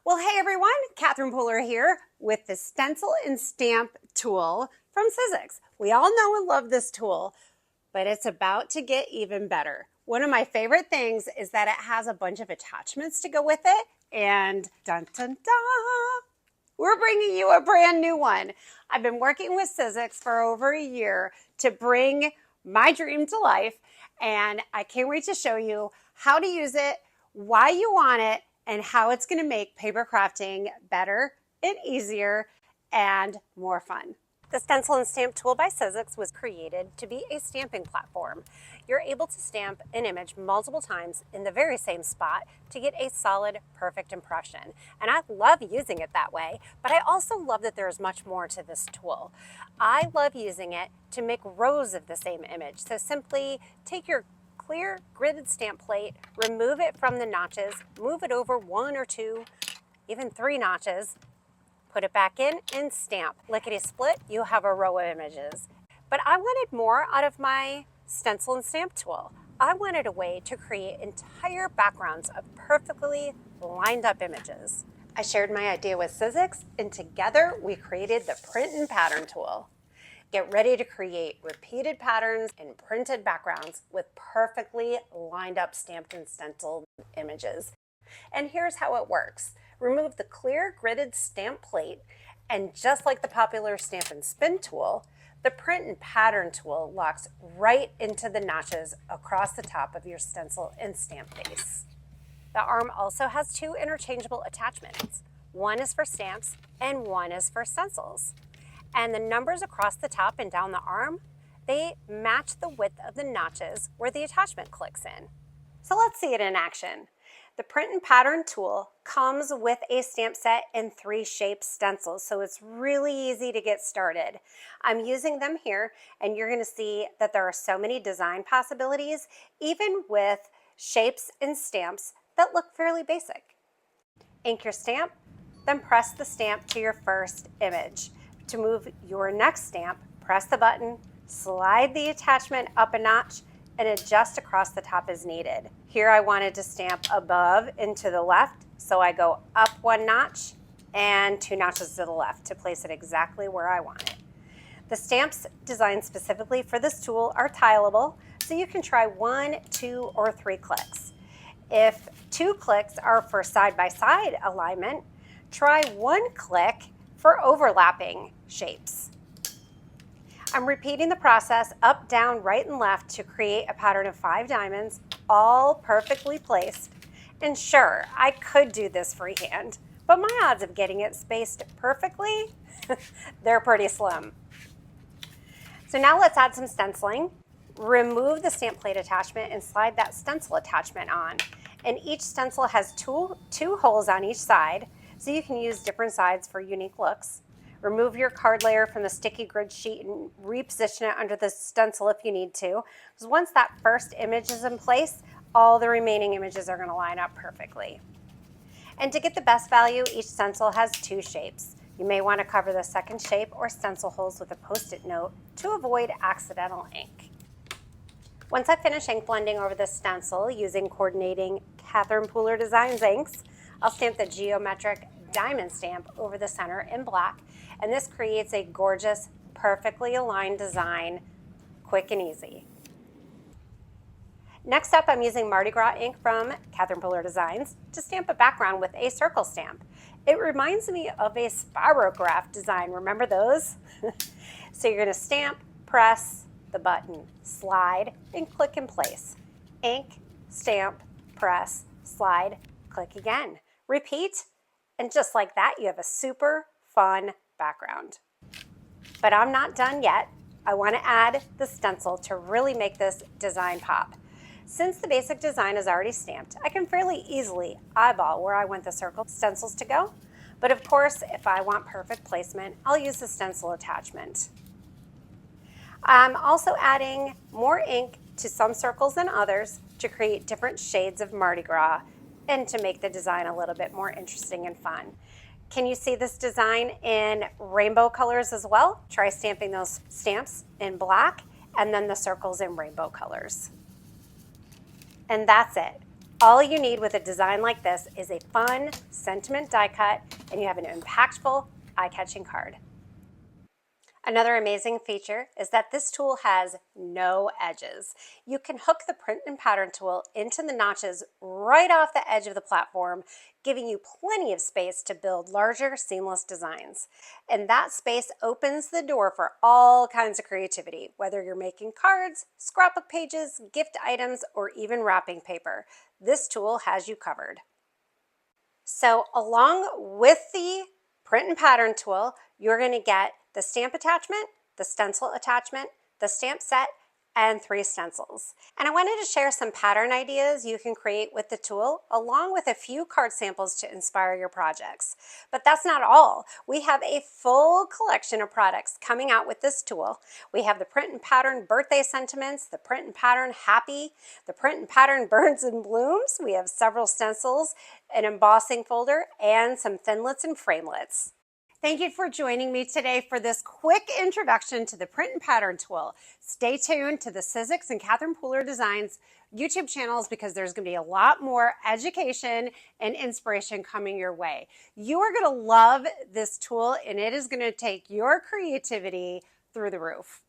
Well, hey everyone, Catherine Puller here with the Stencil and Stamp tool from Sizzix. We all know and love this tool, but it's about to get even better. One of my favorite things is that it has a bunch of attachments to go with it, and dun dun dun, we're bringing you a brand new one. I've been working with Sizzix for over a year to bring my dream to life, and I can't wait to show you how to use it, why you want it, and how it's going to make paper crafting better and easier and more fun. The Stencil and Stamp tool by Sizzix was created to be a stamping platform. You're able to stamp an image multiple times in the very same spot to get a solid, perfect impression. And I love using it that way, but I also love that there's much more to this tool. I love using it to make rows of the same image. So simply take your clear gridded stamp plate, remove it from the notches, move it over 1 or 2, even 3 notches, put it back in and stamp. Lickety split, you have a row of images. But I wanted more out of my Stencil and Stamp tool. I wanted a way to create entire backgrounds of perfectly lined up images. I shared my idea with Sizzix, and together we created the Print and Pattern tool. Get ready to create repeated patterns and printed backgrounds with perfectly lined up stamped and stenciled images. And here's how it works. Remove the clear gridded stamp plate, and just like the popular Stamp and Spin tool, the Print and Pattern tool locks right into the notches across the top of your stencil and stamp base. The arm also has 2 interchangeable attachments. One is for stamps and one is for stencils. And the numbers across the top and down the arm, they match the width of the notches where the attachment clicks in. So let's see it in action. The Print and Pattern tool comes with a stamp set and 3 shape stencils, so it's really easy to get started. I'm using them here, and you're gonna see that there are so many design possibilities, even with shapes and stamps that look fairly basic. Ink your stamp, then press the stamp to your first image. To move your next stamp, press the button, slide the attachment up a notch, and adjust across the top as needed. Here I wanted to stamp above and to the left, so I go up 1 notch and 2 notches to the left to place it exactly where I want it. The stamps designed specifically for this tool are tileable, so you can try 1, 2, or 3 clicks. If 2 clicks are for side-by-side alignment, try 1 click for overlapping shapes. I'm repeating the process up, down, right, and left to create a pattern of 5 diamonds, all perfectly placed. And sure, I could do this freehand, but my odds of getting it spaced perfectly, they're pretty slim. So now let's add some stenciling. Remove the stamp plate attachment and slide that stencil attachment on. And each stencil has two holes on each side, so you can use different sides for unique looks. Remove your card layer from the sticky grid sheet and reposition it under the stencil if you need to, because once that first image is in place, all the remaining images are going to line up perfectly. And to get the best value, each stencil has 2 shapes. You may want to cover the second shape or stencil holes with a Post-it note to avoid accidental ink. Once I finish ink blending over the stencil using coordinating Catherine Puller Designs inks, I'll stamp the geometric diamond stamp over the center in black, and this creates a gorgeous, perfectly aligned design, quick and easy. Next up, I'm using Mardi Gras ink from Catherine Puller Designs to stamp a background with a circle stamp. It reminds me of a spirograph design. Remember those? So you're going to stamp, press the button, slide, and click in place. Ink, stamp, press, slide, click again. Repeat, and just like that, you have a super fun background. But I'm not done yet. I want to add the stencil to really make this design pop. Since the basic design is already stamped, I can fairly easily eyeball where I want the circle stencils to go. But of course, if I want perfect placement, I'll use the stencil attachment. I'm also adding more ink to some circles than others to create different shades of Mardi Gras and to make the design a little bit more interesting and fun. Can you see this design in rainbow colors as well? Try stamping those stamps in black and then the circles in rainbow colors. And that's it. All you need with a design like this is a fun sentiment die cut, and you have an impactful, eye-catching card. Another amazing feature is that this tool has no edges. You can hook the print and pattern tool into the notches right off the edge of the platform, giving you plenty of space to build larger, seamless designs. And that space opens the door for all kinds of creativity, whether you're making cards, scrapbook pages, gift items, or even wrapping paper. This tool has you covered. So along with the print and pattern tool, you're going to get the stamp attachment, the stencil attachment, the stamp set, and 3 stencils. And I wanted to share some pattern ideas you can create with the tool, along with a few card samples to inspire your projects. But that's not all. We have a full collection of products coming out with this tool. We have the print and pattern birthday sentiments, the print and pattern happy, the print and pattern birds and blooms. We have several stencils, an embossing folder, and some thinlits and framelits. Thank you for joining me today for this quick introduction to the print and pattern tool. Stay tuned to the Sizzix and Catherine Pooler Designs YouTube channels because there's going to be a lot more education and inspiration coming your way. You are going to love this tool and it is going to take your creativity through the roof.